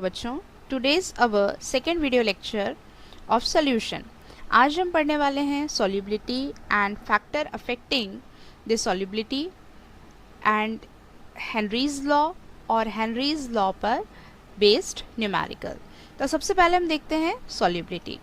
बच्चों, today's our second video lecture of solution. आज हम पढ़ने वाले हैं solubility and factor affecting the solubility and Henry's law और हेनरीज लॉ पर बेस्ड न्यूमेरिकल। तो सबसे पहले हम देखते हैं solubility.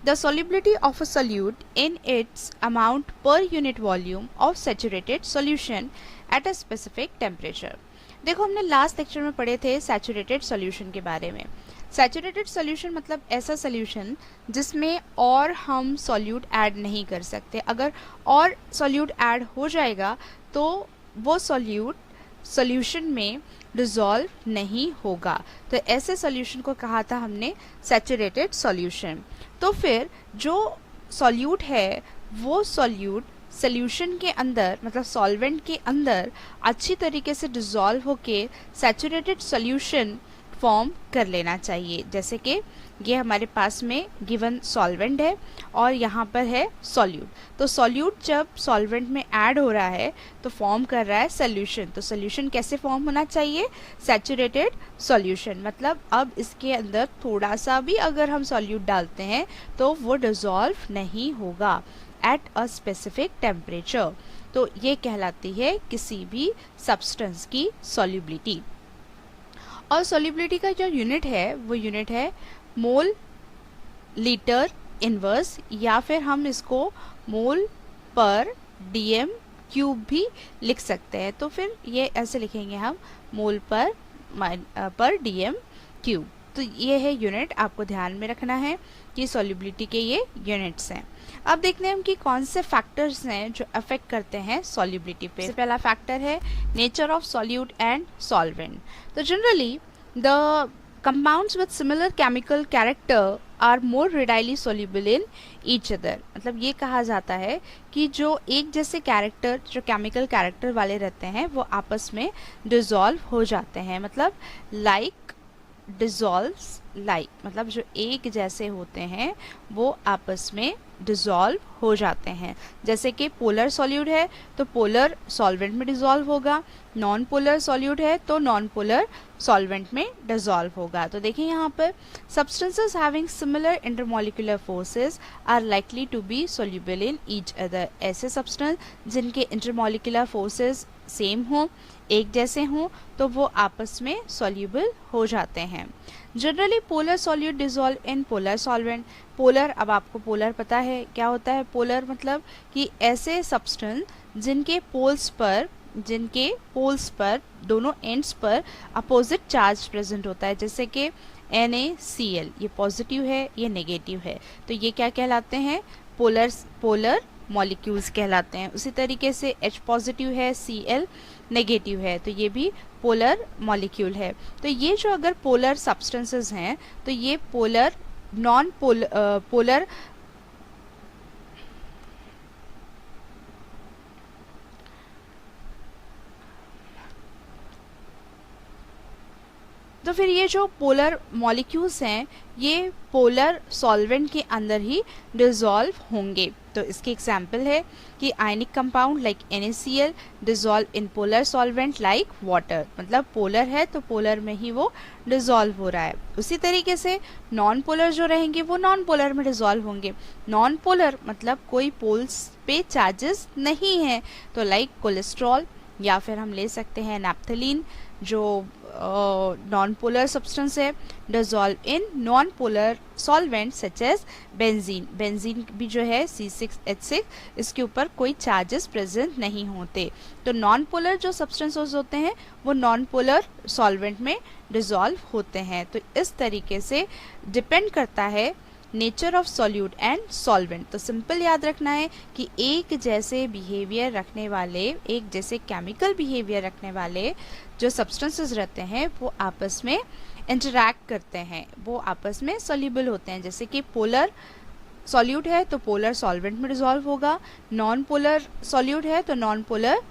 The solubility of a solute in its amount per unit volume of saturated solution at a specific temperature. देखो, हमने लास्ट लेक्चर में पढ़े थे सैचुरेटेड सॉल्यूशन के बारे में। सैचुरेटेड सॉल्यूशन मतलब ऐसा सॉल्यूशन जिसमें और हम सॉल्यूट ऐड नहीं कर सकते। अगर और सॉल्यूट ऐड हो जाएगा तो वो सॉल्यूट सॉल्यूशन में डिसॉल्व नहीं होगा। तो ऐसे सॉल्यूशन को कहा था हमने सैचुरेटेड सॉल्यूशन। तो फिर जो सॉल्यूट है वो सॉल्यूट सॉल्यूशन के अंदर मतलब सॉल्वेंट के अंदर अच्छी तरीके से डिसॉल्व होके सैचुरेटेड सॉल्यूशन फॉर्म कर लेना चाहिए। जैसे कि ये हमारे पास में गिवन सॉल्वेंट है और यहाँ पर है सॉल्यूट। तो सॉल्यूट जब सॉल्वेंट में ऐड हो रहा है तो फॉर्म कर रहा है सॉल्यूशन। तो सॉल्यूशन कैसे फॉर्म होना चाहिए? Saturated solution. मतलब अब इसके अंदर थोड़ा सा भी अगर हम सॉल्यूट डालते हैं तो वो डिसॉल्व नहीं होगा एट अ स्पेसिफिक टेम्परेचर। तो ये कहलाती है किसी भी सब्सटेंस की सॉल्युबिलिटी। और सॉल्युबिलिटी का जो यूनिट है वो यूनिट है मोल लीटर इनवर्स, या फिर हम इसको मोल पर डीएम क्यूब भी लिख सकते हैं। तो फिर ये ऐसे लिखेंगे हम मोल पर डीएम क्यूब। तो ये है यूनिट, आपको ध्यान में रखना है कि सॉल्युबिलिटी के ये यूनिट्स हैं। अब देखते हैं हम कि कौन से फैक्टर्स हैं जो अफेक्ट करते हैं सॉल्युबिलिटी पे। पहला फैक्टर है nature of solute and solvent. तो generally the compounds with similar chemical character are more readily soluble in each other। मतलब ये कहा जाता है कि जो एक जैसे कैरेक्टर, जो केमिकल कैरेक्टर वाले रहते हैं वो आपस में डिसॉल्व हो जाते हैं। मतलब लाइक डिसॉल्व्स लाइक, मतलब जो एक जैसे होते हैं वो आपस में डिसॉल्व हो जाते हैं। जैसे कि पोलर सॉल्यूट है तो पोलर सॉल्वेंट में डिसॉल्व होगा, नॉन पोलर सॉल्यूट है तो नॉन पोलर सॉल्वेंट में डिसॉल्व होगा। तो देखिए यहाँ पर substances having similar intermolecular forces are likely to be soluble in each other. ऐसे सब्सटेंस जिनके इंटरमॉलिक्यूलर फोर्सेस सेम हो, एक जैसे हों, तो वो आपस में सॉल्युबल हो जाते हैं। Generally polar solute dissolve in polar solvent. Polar, अब आपको पोलर पता है क्या होता है? पोलर मतलब कि ऐसे सब्सटेंस जिनके पोल्स पर दोनों एंड्स पर अपोजिट चार्ज प्रेजेंट होता है। जैसे कि NaCl, ये पॉजिटिव है, ये नेगेटिव है, तो ये क्या कहलाते हैं? पोलर मॉलिक्यूल्स कहलाते हैं। उसी तरीके से H पॉजिटिव है, Cl नेगेटिव है, तो ये भी पोलर मॉलिक्यूल है। तो ये जो अगर पोलर सब्सटेंसेस हैं तो ये पोलर नॉन पोलर तो फिर ये जो पोलर मॉलिक्यूल्स हैं ये पोलर सॉल्वेंट के अंदर ही डिसॉल्व होंगे। तो इसकी एग्जांपल है कि ionic compound like NaCl dissolve in polar solvent like water. मतलब पोलर है तो पोलर में ही वो डिसॉल्व हो रहा है। उसी तरीके से नॉन पोलर जो रहेंगे वो नॉन पोलर में डिसॉल्व होंगे। नॉन पोलर मतलब कोई पोल्स पे चार्जेस नहीं है, तो लाइक कोलेस्ट्रॉल, या फिर हम ले सकते हैं नैप्थलीन जो नॉन पोलर सब्सटेंस है, dissolve in non polar solvent such as benzene. Benzene भी जो है C6H6, इसके ऊपर कोई चार्जेस प्रेजेंट नहीं होते। तो नॉन पोलर जो सब्सटेंसेस होते हैं वो नॉन पोलर सॉल्वेंट में डिसॉल्व होते हैं। तो इस तरीके से डिपेंड करता है nature of solute and solvent. तो सिंपल याद रखना है कि एक जैसे बिहेवियर रखने वाले, एक जैसे केमिकल बिहेवियर रखने वाले जो सब्सटेंसेस रहते हैं वो आपस में इंटरैक्ट करते हैं, वो आपस में सॉल्युबल होते हैं। जैसे कि पोलर सॉल्यूट है तो पोलर सॉल्वेंट में डिसॉल्व होगा, नॉन पोलर सॉल्यूट है तो नॉन पोलर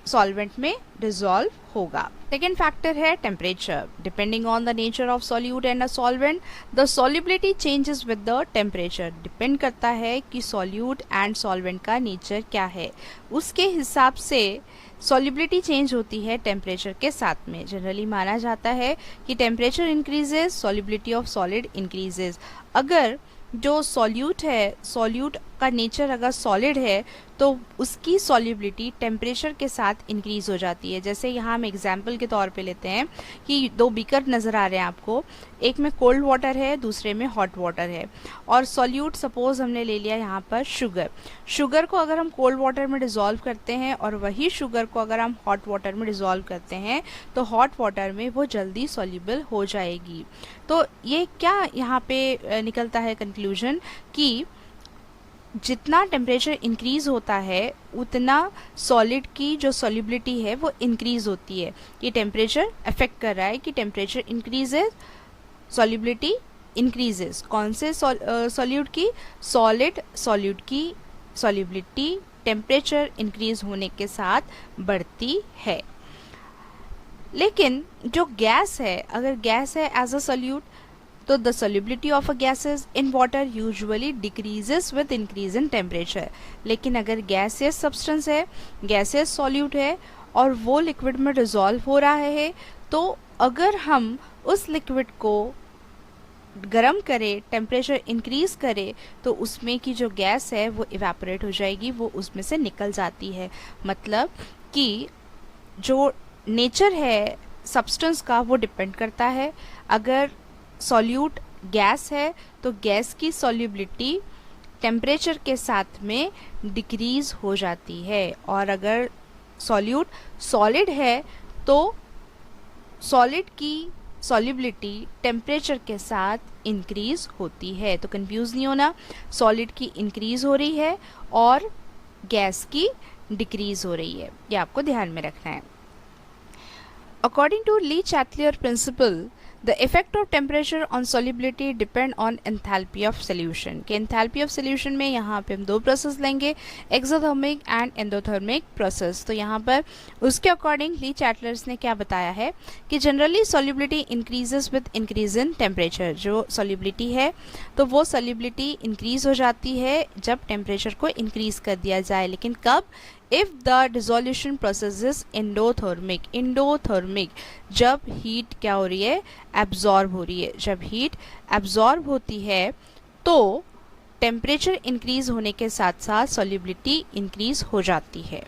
सॉल्वेंट में डिसॉल्व होगा। सेकेंड फैक्टर है temperature. Depending on the nature of solute and a solvent the solubility changes with the temperature. Depend करता है कि सॉल्यूट एंड सॉल्वेंट का नेचर क्या है, उसके हिसाब से सॉल्युबिलिटी चेंज होती है टेम्परेचर के साथ में। जनरली माना जाता है कि temperature increases solubility of solid increases. अगर जो सॉल्यूट है, सॉल्यूट का नेचर अगर सॉलिड है तो उसकी सॉल्युबिलिटी टेम्परेचर के साथ इंक्रीज हो जाती है। जैसे यहाँ हम एग्जांपल के तौर पे लेते हैं कि दो बीकर नज़र आ रहे हैं आपको, एक में कोल्ड वाटर है, दूसरे में हॉट वाटर है, और सॉल्यूट सपोज हमने ले लिया यहाँ पर शुगर। शुगर को अगर हम कोल्ड वाटर में डिज़ोल्व करते हैं और वही शुगर को अगर हम हॉट वाटर में डिज़ोल्व करते हैं तो हॉट वाटर में वो जल्दी सॉल्युबल हो जाएगी। तो ये क्या यहाँ पे निकलता है कंक्लूजन कि जितना टेम्परेचर इंक्रीज़ होता है उतना सॉलिड की जो सॉल्युबिलिटी है वो इंक्रीज़ होती है। ये टेम्परेचर अफेक्ट कर रहा है कि टेम्परेचर इंक्रीजेज सॉल्युबिलिटी इंक्रीजेज। कौन से सॉल्यूट की? सॉलिड सॉल्यूट की सॉल्युबिलिटी टेम्परेचर इंक्रीज होने के साथ बढ़ती है। लेकिन जो गैस है, अगर गैस है एज अ सॉल्यूट तो the solubility of a gases in water usually decreases with increase in temperature। लेकिन अगर गैसियस सब्सटेंस है, गैसियस सॉल्यूट है और वो लिक्विड में डिसॉल्व हो रहा है, तो अगर हम उस लिक्विड को गर्म करें, टेम्परेचर इंक्रीज करें, तो उसमें की जो गैस है वो इवेपोरेट हो जाएगी, वो उसमें से निकल जाती है। मतलब कि जो नेचर है सब्सटेंस का वो डिपेंड करता है। अगर सॉल्यूट गैस है तो गैस की सॉल्युबिलिटी टेम्परेचर के साथ में डिक्रीज हो जाती है, और अगर सॉल्यूट सॉलिड है तो सॉलिड की सॉल्युबिलिटी टेम्परेचर के साथ इंक्रीज होती है। तो कंफ्यूज नहीं होना, सॉलिड की इंक्रीज हो रही है और गैस की डिक्रीज हो रही है, ये आपको ध्यान में रखना है। According to Le Chatelier principle The effect of temperature on solubility depend on enthalpy of solution। कि enthalpy of solution में यहाँ पे हम दो प्रोसेस लेंगे, एक्सोथर्मिक एंड एंडोथर्मिक प्रोसेस। तो यहाँ पर उसके अकॉर्डिंग ली चैटलर्स ने क्या बताया है कि generally solubility increases with increase in temperature। जो solubility है तो वो solubility increase हो जाती है जब टेम्परेचर को increase कर दिया जाए। लेकिन कब? If the dissolution process is endothermic। endothermic जब हीट क्या हो रही है? एब्जॉर्ब हो रही है। जब हीट एब्जॉर्ब होती है तो टेम्परेचर इंक्रीज होने के साथ साथ सॉल्युबिलिटी इंक्रीज हो जाती है।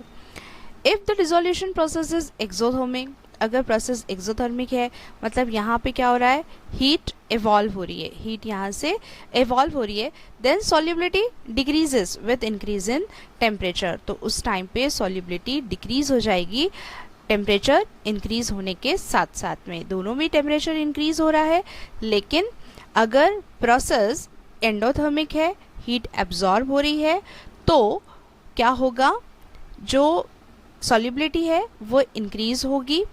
If the dissolution process is exothermic, अगर प्रोसेस एक्सोथर्मिक है मतलब यहाँ पे क्या हो रहा है? हीट इवॉल्व हो रही है, हीट यहाँ से इवॉल्व हो रही है, then solubility decreases with increase in temperature. तो उस टाइम पे सॉल्युबिलिटी डिक्रीज हो जाएगी टेम्परेचर इंक्रीज होने के साथ साथ में। दोनों में टेम्परेचर इंक्रीज हो रहा है, लेकिन अगर प्रोसेस एंडोथर्मिक है, हीट एब्जॉर्ब हो रही है, तो क्या होगा? जो सॉल्युबिलिटी है वो इंक्रीज होगी,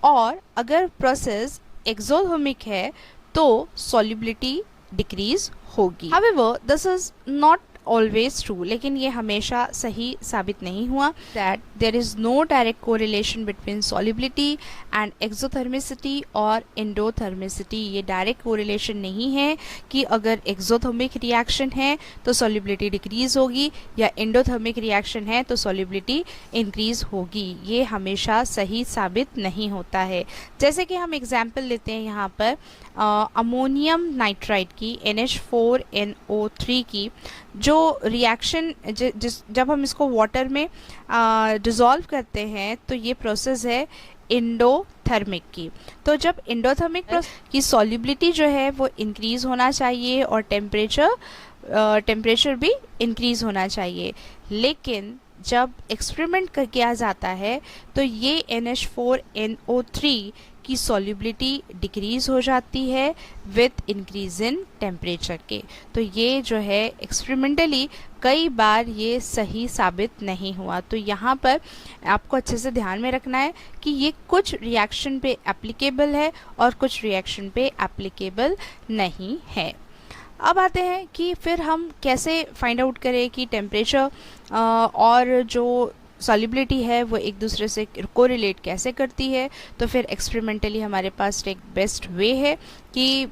और अगर प्रोसेस एक्सोथर्मिक है तो सॉल्युबिलिटी डिक्रीज होगी। However this is not always true, लेकिन ये हमेशा सही साबित नहीं हुआ। That there is no direct correlation between solubility and exothermicity और एंडोथर्मिसिटी। ये डायरेक्ट कोरिलेशन नहीं है कि अगर एक्सोथर्मिक रिएक्शन है तो सॉल्युबिलिटी डिक्रीज होगी या एंडोथर्मिक रिएक्शन है तो सॉल्युबिलिटी इंक्रीज होगी। ये हमेशा सही साबित नहीं होता है। जैसे कि हम एग्जाम्पल लेते हैं यहाँ पर अमोनियम नाइट्राइड की NH4NO3 की जो रिएक्शन जब हम इसको वाटर में डिसॉल्व करते हैं तो ये प्रोसेस है एंडोथर्मिक की। तो जब एंडोथर्मिक की सॉल्युबिलिटी जो है वो इंक्रीज होना चाहिए और टेम्परेचर भी इंक्रीज होना चाहिए, लेकिन जब एक्सपेरिमेंट किया जाता है तो ये NH4NO3 की सॉल्युबिलिटी डिक्रीज हो जाती है विद इंक्रीज इन टेम्परेचर के। तो ये जो है एक्सपेरिमेंटली कई बार ये सही साबित नहीं हुआ। तो यहाँ पर आपको अच्छे से ध्यान में रखना है कि ये कुछ रिएक्शन पे एप्लीकेबल है और कुछ रिएक्शन पे एप्लीकेबल नहीं है। अब आते हैं कि फिर हम कैसे फाइंड आउट करें कि टेम्परेचर और जो सॉल्युबिलिटी है वो एक दूसरे से कोरिलेट कैसे करती है, तो फिर एक्सपेरिमेंटली हमारे पास एक बेस्ट वे है कि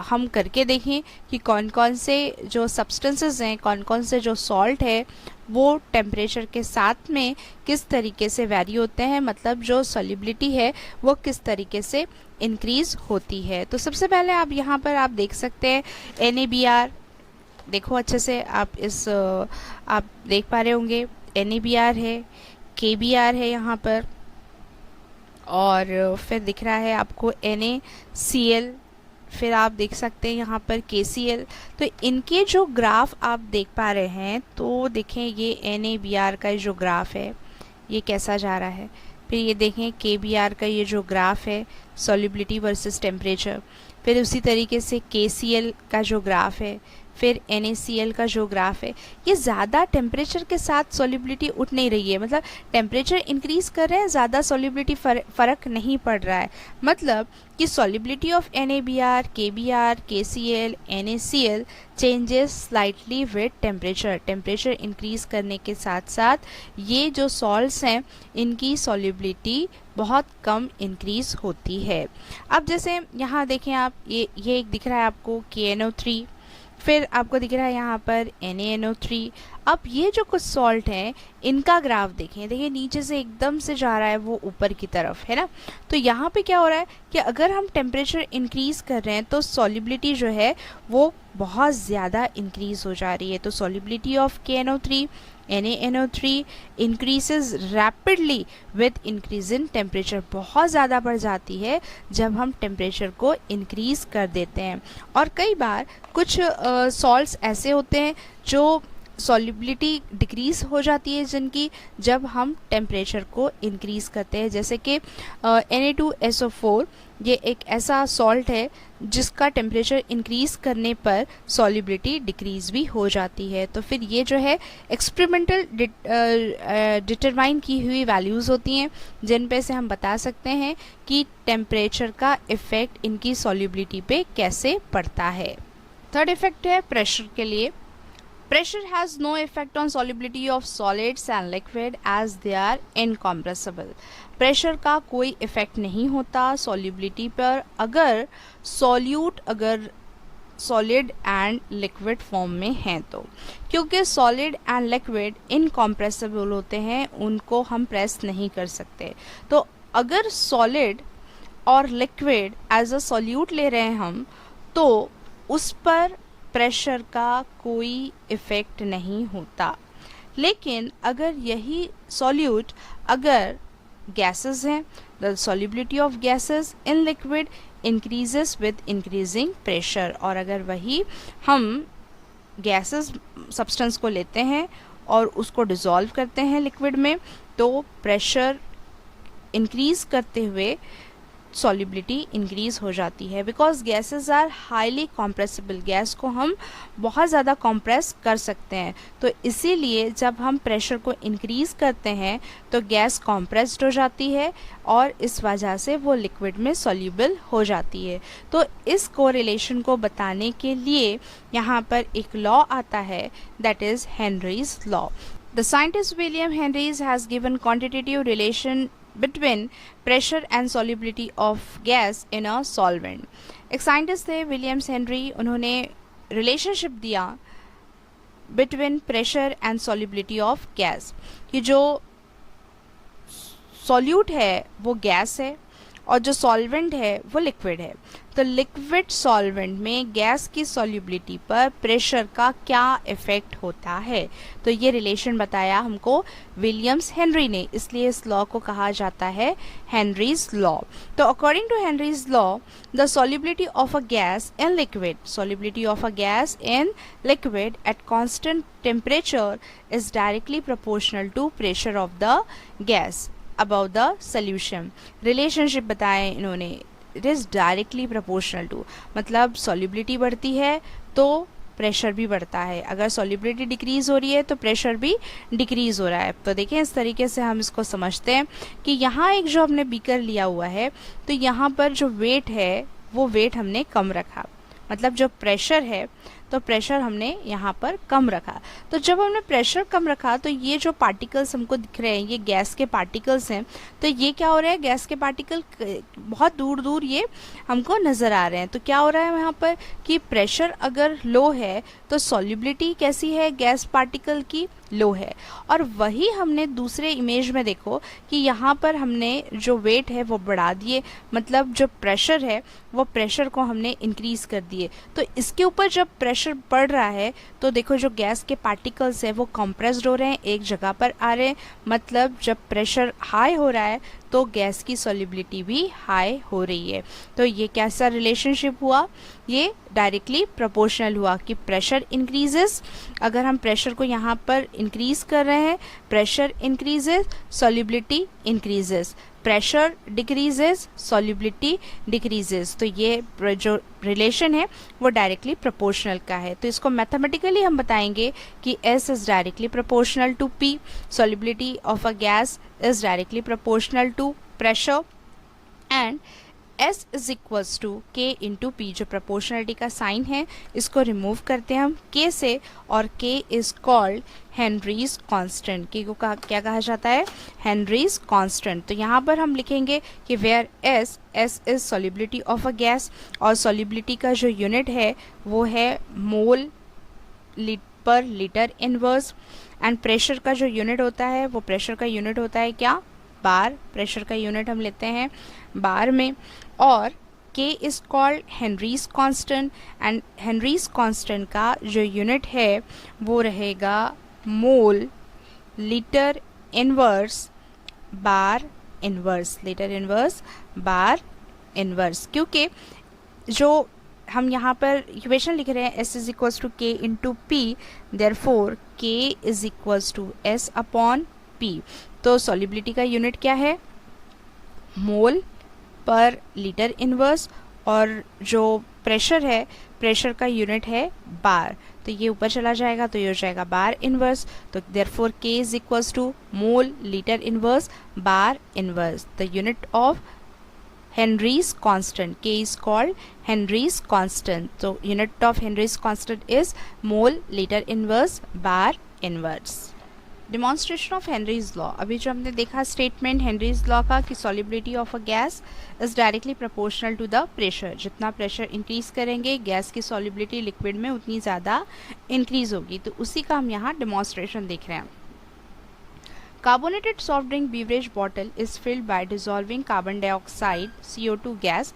हम करके देखें कि कौन कौन से जो सब्सटेंसेस हैं, कौन कौन से जो सॉल्ट है वो टेम्परेचर के साथ में किस तरीके से वैरी होते हैं, मतलब जो सॉल्युबिलिटी है वो किस तरीके से इंक्रीज़ होती है। तो सबसे पहले आप यहाँ पर आप देख सकते हैं NaBr, देखो अच्छे से आप देख पा रहे होंगे NaBr है, KBr है यहाँ पर, और फिर दिख रहा है आपको NaCl, फिर आप देख सकते हैं यहाँ पर KCl। तो इनके जो ग्राफ आप देख पा रहे हैं, तो देखें ये NaBr का जो ग्राफ है ये कैसा जा रहा है, फिर ये देखें KBr का ये जो ग्राफ है सॉल्युबिलिटी वर्सेस टेम्परेचर, फिर उसी तरीके से KCl का जो ग्राफ है, फिर NaCl का जो ग्राफ है, ये ज़्यादा टेम्परेचर के साथ सॉल्युबिलिटी उठ नहीं रही है, मतलब टेम्परेचर इंक्रीज़ कर रहे हैं, ज़्यादा सॉल्युबिलिटी फ़र्क नहीं पड़ रहा है। मतलब कि solubility of NaBr, KBr, KCl, NaCl changes slightly with temperature, temperature increase करने के साथ साथ ये जो सॉल्ट्स हैं इनकी सॉल्युबिलिटी बहुत कम इंक्रीज़ होती है। अब जैसे यहाँ देखें आप, ये एक दिख रहा है आपको KNO3, फिर आपको दिख रहा है यहाँ पर NaNO3। अब ये जो कुछ सॉल्ट हैं इनका ग्राफ देखें, देखिए नीचे से एकदम से जा रहा है वो ऊपर की तरफ, है ना। तो यहाँ पे क्या हो रहा है कि अगर हम टेम्परेचर इंक्रीज़ कर रहे हैं तो सॉल्युबिलिटी जो है वो बहुत ज़्यादा इंक्रीज़ हो जा रही है। तो solubility of KNO3 NaNO3 increases rapidly with increase in temperature, बहुत ज़्यादा बढ़ जाती है जब हम टेम्परेचर को इंक्रीज़ कर देते हैं। और कई बार कुछ सॉल्ट्स ऐसे होते हैं जो सॉल्युबिलिटी डिक्रीज़ हो जाती है जिनकी, जब हम टेम्परेचर को इंक्रीज़ करते हैं, जैसे कि Na2SO4 ये एक ऐसा सॉल्ट है जिसका टेम्परेचर इंक्रीज़ करने पर सॉल्युबिलिटी डिक्रीज़ भी हो जाती है। तो फिर ये जो है एक्सपेरिमेंटल डिटरमाइन की हुई वैल्यूज़ होती हैं जिन पे से हम बता सकते हैं कि टेम्परेचर का इफ़ेक्ट इनकी सॉल्युबिलिटी पे कैसे पड़ता है। थर्ड इफ़ेक्ट है प्रेशर के लिए। Pressure has no effect on solubility of solids and liquid as they are incompressible. Pressure का कोई इफ़ेक्ट नहीं होता सॉल्युबिलिटी पर अगर सॉलिड एंड लिक्विड फॉर्म में हैं तो, क्योंकि सॉलिड एंड लिक्विड इनकॉम्प्रेसिबल होते हैं, उनको हम प्रेस नहीं कर सकते। तो अगर सॉलिड और लिक्विड एज अ सॉल्यूट ले रहे हैं हम, तो उस पर प्रेशर का कोई इफ़ेक्ट नहीं होता। लेकिन अगर यही सॉल्यूट अगर गैसेस हैं, the solubility of gases in liquid increases with increasing pressure, और अगर वही हम गैसेस सब्सटेंस को लेते हैं और उसको डिज़ोल्व करते हैं लिक्विड में, तो प्रेशर इंक्रीज़ करते हुए सॉल्युबिलिटी इंक्रीज़ हो जाती है। Because gases are highly compressible, gas को हम बहुत ज़्यादा कॉम्प्रेस कर सकते हैं, तो इसीलिए जब हम प्रेशर को इंक्रीज़ करते हैं तो गैस कॉम्प्रेस्ड हो जाती है और इस वजह से वो लिक्विड में सॉल्युबल हो जाती है। तो इस कोरिलेशन को बताने के लिए यहाँ पर एक लॉ आता है, that is Henrys law. The scientist William Henrys has given quantitative relation between pressure and solubility of gas in a solvent. एक साइंटिस्ट थे विलियम्स हेनरी, उन्होंने रिलेशनशिप दिया between pressure and solubility of gas, कि जो solute है वो gas है और जो सॉल्वेंट है वो लिक्विड है। तो लिक्विड सॉल्वेंट में गैस की सॉल्युबिलिटी पर प्रेशर का क्या इफ़ेक्ट होता है, तो ये रिलेशन बताया हमको विलियम्स हेनरी ने, इसलिए इस लॉ को कहा जाता है हेनरीज लॉ। तो according to Henry's law, the solubility of a gas in liquid, solubility of a gas in liquid at constant temperature is directly proportional to pressure of the gas above the solution. Relationship बताए इन्होंने, it is directly proportional to, मतलब solubility बढ़ती है तो pressure भी बढ़ता है, अगर सॉल्युबिलिटी डिक्रीज़ हो रही है तो प्रेशर भी डिक्रीज़ हो रहा है। तो देखें इस तरीके से हम इसको समझते हैं कि यहाँ एक जो हमने बीकर लिया हुआ है, तो यहाँ पर जो वेट है वो वेट हमने कम रखा, मतलब जो प्रेशर है तो प्रेशर हमने यहाँ पर कम रखा। तो जब हमने प्रेशर कम रखा तो ये जो पार्टिकल्स हमको दिख रहे हैं ये गैस के पार्टिकल्स हैं। तो ये क्या हो रहा है, गैस के पार्टिकल बहुत दूर दूर ये हमको नज़र आ रहे हैं। तो क्या हो रहा है यहाँ पर कि प्रेशर अगर लो है तो सॉल्युबिलिटी कैसी है, गैस पार्टिकल की लो है। और वही हमने दूसरे इमेज में देखो कि यहाँ पर हमने जो वेट है वो बढ़ा दिए, मतलब जो प्रेशर है वो प्रेशर को हमने इंक्रीज कर दिए। तो इसके ऊपर जब प्रेशर बढ़ रहा है तो देखो जो गैस के पार्टिकल्स है वो कंप्रेस्ड हो रहे हैं, एक जगह पर आ रहे हैं। मतलब जब प्रेशर हाई हो रहा है तो गैस की सॉल्युबिलिटी भी हाई हो रही है। तो ये कैसा रिलेशनशिप हुआ, ये डायरेक्टली प्रोपोर्शनल हुआ कि प्रेशर इंक्रीजेस, अगर हम प्रेशर को यहाँ पर इंक्रीज कर रहे हैं, pressure increases solubility increases, pressure decreases solubility decreases. तो ये जो रिलेशन है वो डायरेक्टली प्रोपोर्शनल का है। तो इसको मैथमेटिकली हम बताएंगे कि S is directly proportional to P, solubility of a gas is directly proportional to pressure, and S is equals to K into P। जो प्रोपोर्शनलिटी का साइन है इसको रिमूव करते हैं हम K से, और K is called Henry's constant. K को क्या कहा जाता है, हेनरीज कांस्टेंट। तो यहाँ पर हम लिखेंगे कि where S is solubility of a gas, और सॉल्युबिलिटी का जो यूनिट है वो है मोल पर लीटर इनवर्स, एंड प्रेशर का जो यूनिट होता है वो प्रेशर का यूनिट होता है क्या, बार। प्रेशर का यूनिट हम लेते हैं बार में, और K is called Henry's constant, and Henrys constant का जो यूनिट है वो रहेगा मोल litre inverse bar inverse, litre inverse bar inverse. क्योंकि जो हम यहाँ पर इक्वेशन लिख रहे हैं S is equals to K into P, therefore K is equals to S upon P। तो सॉल्युबिलिटी का यूनिट क्या है, मोल पर लीटर इनवर्स, और जो प्रेशर है प्रेशर का यूनिट है बार। तो ये ऊपर चला जाएगा तो ये हो जाएगा बार इनवर्स। तो therefore K is equals to mole litre inverse bar inverse. The unit of Henry's constant, K is called Henry's constant. So unit of Henry's constant is mole liter inverse bar inverse. Demonstration of Henry's law. अभी जो हमने देखा statement Henry's law का कि solubility of a gas is directly proportional to the pressure. जितना pressure increase करेंगे gas की solubility liquid में उतनी ज़्यादा इंक्रीज होगी। तो उसी का हम यहाँ डेमोन्स्ट्रेशन देख रहे हैं। Carbonated soft drink beverage bottle is filled by dissolving carbon dioxide CO2 gas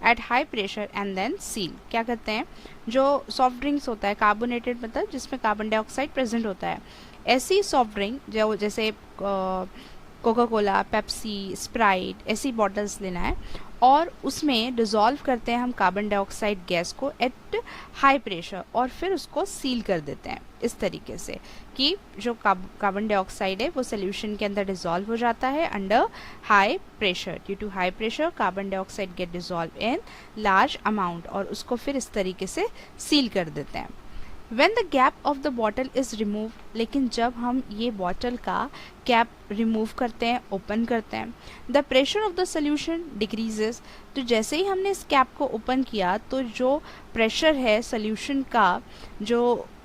at high pressure and then seal. क्या कहते हैं, जो सॉफ्ट ड्रिंक्स होता है कार्बोनेटेड मतलब जिसमें कार्बन डाइऑक्साइड प्रेजेंट होता है, ऐसी सॉफ्ट ड्रिंक जो जैसे कोका कोला, पेप्सी, स्प्राइट ऐसी बॉटल्स लेना है, और उसमें डिज़ोल्व करते हैं हम कार्बन डाइऑक्साइड गैस को एट हाई प्रेशर, और फिर उसको सील कर देते हैं इस तरीके से कि जो कार्बन डाइऑक्साइड है वो सोल्यूशन के अंदर डिज़ोल्व हो जाता है under high pressure. Due to high pressure carbon dioxide get dissolve in large amount, और उसको फिर इस तरीके से सील कर देते हैं। When the gap of the bottle is removed, लेकिन जब हम ये बॉटल का कैप रिमूव करते हैं, ओपन करते हैं, the pressure of the solution decreases। तो जैसे ही हमने इस कैप को ओपन किया तो जो प्रेशर है सोल्यूशन का जो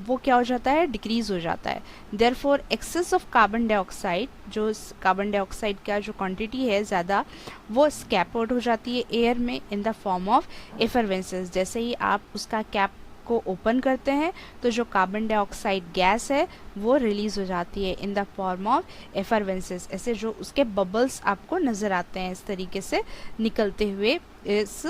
वो क्या हो जाता है, डिक्रीज हो जाता है। therefore excess of carbon dioxide, जो कार्बन डाइऑक्साइड का जो क्वांटिटी है ज़्यादा, वो स्कैप आउट हो जाती है एयर में इन द फॉर्म ऑफ एफरवेंसेस। जैसे ही आप उसका कैप को ओपन करते हैं तो जो कार्बन डाइऑक्साइड गैस है वो रिलीज हो जाती है इन द फॉर्म ऑफ एफरवेंसेस। ऐसे जो उसके बबल्स आपको नज़र आते हैं इस तरीके से निकलते हुए इस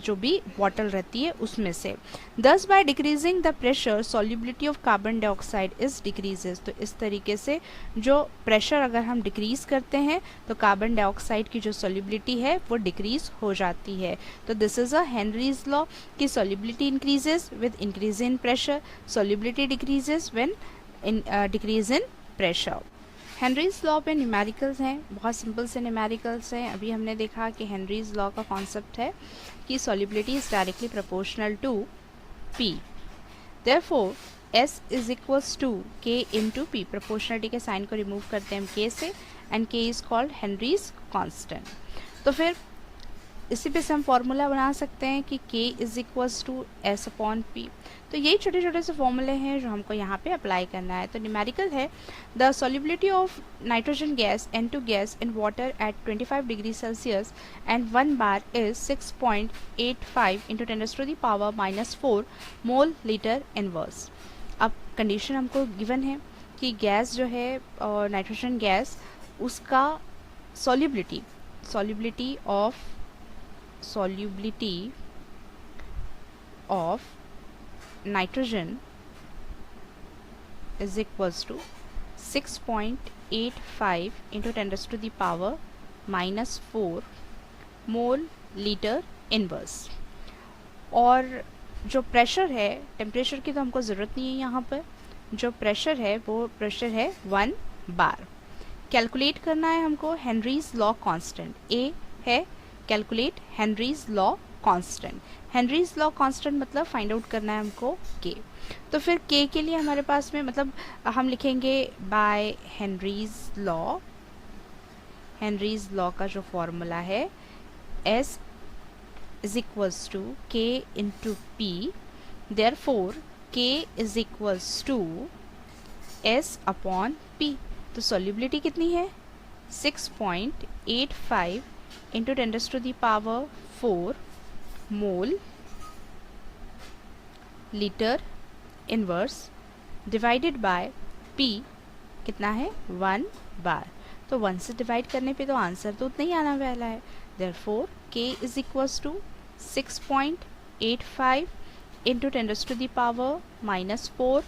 जो भी बॉटल रहती है उसमें से। दस by decreasing the pressure solubility of carbon dioxide is decreases. तो इस तरीके से जो प्रेशर अगर हम डिक्रीज करते हैं तो कार्बन डाइऑक्साइड की जो सॉल्युबिलिटी है वो डिक्रीज हो जाती है। तो this is a Henry's law कि solubility increases with increase in pressure, solubility decreases when decrease in pressure. Henry's law पे न्यूमेरिकल्स हैं, बहुत सिंपल से न्यूमेरिकल्स हैं। अभी हमने देखा कि हेनरीज लॉ का कॉन्सेप्ट है कि solubility is directly proportional to P, therefore S is equals to K into P। Proportionality के साइन को रिमूव करते हैं हम K से, and K is called Henry's constant. तो फिर इसी पे से हम फॉर्मूला बना सकते हैं कि K is equals to S upon P। तो यही छोटे छोटे से फॉर्मूले हैं जो हमको यहाँ पे अप्लाई करना है। तो न्यूमेरिकल है the solubility of nitrogen gas N2 gas in water at 25 degree Celsius and 1 bar is 6.85 into 10⁻⁻⁴ mole litre inverse. अब कंडीशन हमको गिवन है कि गैस जो है नाइट्रोजन गैस उसका solubility of nitrogen is equals to 6.85 into 10⁻⁻⁴ mole litre inverse. और जो pressure है, टेम्परेचर की तो हमको ज़रूरत नहीं है यहाँ पर, जो प्रेशर है वो प्रेशर है 1 बार। कैलकुलेट करना है हमको हेनरीज लॉ कांस्टेंट। ए है calculate Henry's law constant. Henry's law constant मतलब फाइंड आउट करना है हमको के। तो फिर के के लिए हमारे पास में मतलब हम लिखेंगे बाय हेनरीज लॉ का जो फॉर्मूला है S is equals to K into P, therefore K is equals to S upon P. तो सॉल्युबिलिटी कितनी है 6.85 into 10⁻⁴ mole litre inverse divided by P कितना है 1 बार। तो 1 से डिवाइड करने पे तो आंसर तो उतना ही आना वाला है। Therefore K is equals to 6.85 into 10⁻⁻⁴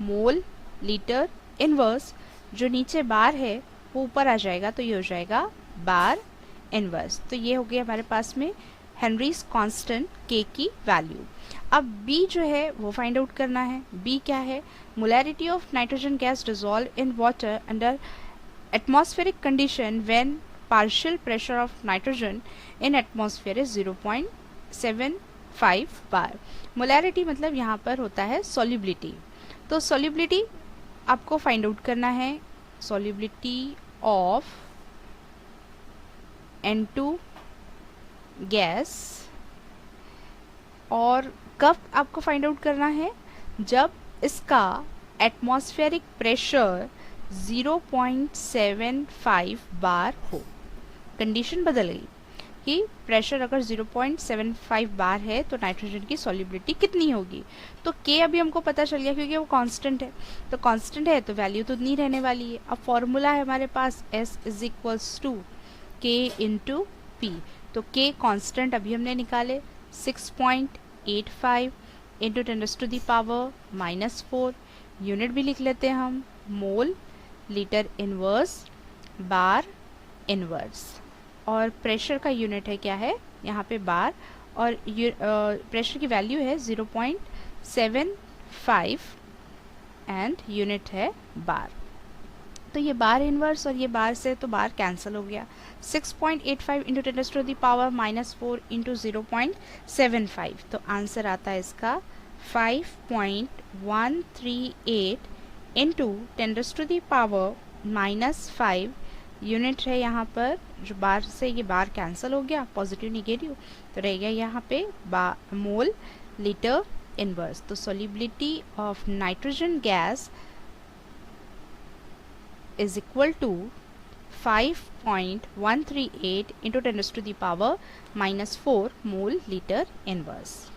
mole litre inverse. जो नीचे बार है वो ऊपर आ जाएगा तो ये हो जाएगा बार इनवर्स। तो ये हो गया हमारे पास में हेनरीज कांस्टेंट के की वैल्यू। अब बी जो है वो फाइंड आउट करना है। बी क्या है? Molarity of nitrogen gas dissolve in water under atmospheric condition when partial pressure of nitrogen in atmosphere is 0.75 bar. Molarity मतलब यहाँ पर होता है सॉल्युबिलिटी। तो सॉल्युबिलिटी आपको फाइंड आउट करना है, सॉल्युबिलिटी ऑफ N2 गैस। और कब आपको फाइंड आउट करना है? जब इसका एटमॉस्फेरिक प्रेशर 0.75 बार हो। कंडीशन बदल गई कि प्रेशर अगर 0.75 बार है तो नाइट्रोजन की सॉल्युबिलिटी कितनी होगी। तो K अभी हमको पता चल गया क्योंकि वो कांस्टेंट है। तो कांस्टेंट है तो वैल्यू तो नहीं रहने वाली है। अब फॉर्मूला है हमारे पास S is equals to K into P. तो K कांस्टेंट अभी हमने निकाले 6.85 इंटू 10⁻⁻⁴। यूनिट भी लिख लेते हैं हम, मोल लीटर इनवर्स बार इनवर्स। और प्रेशर का यूनिट है क्या है यहाँ पे बार, और प्रेशर की वैल्यू है 0.75 एंड यूनिट है बार। तो ये बार इनवर्स और ये बार से तो बार कैंसिल हो गया। 6.85 इंटू 10⁻⁻⁴ इंटू 0.75। तो आंसर आता है इसका 5.138 इंटू 10⁻⁻⁵। यूनिट है यहाँ पर, जो बार से ये बार कैंसिल हो गया, पॉजिटिव निगेटिव, तो रह गया यहाँ पे मोल लीटर इनवर्स। तो solubility of nitrogen gas is equal to 5.138 into 10⁻⁻⁴ mole litre inverse.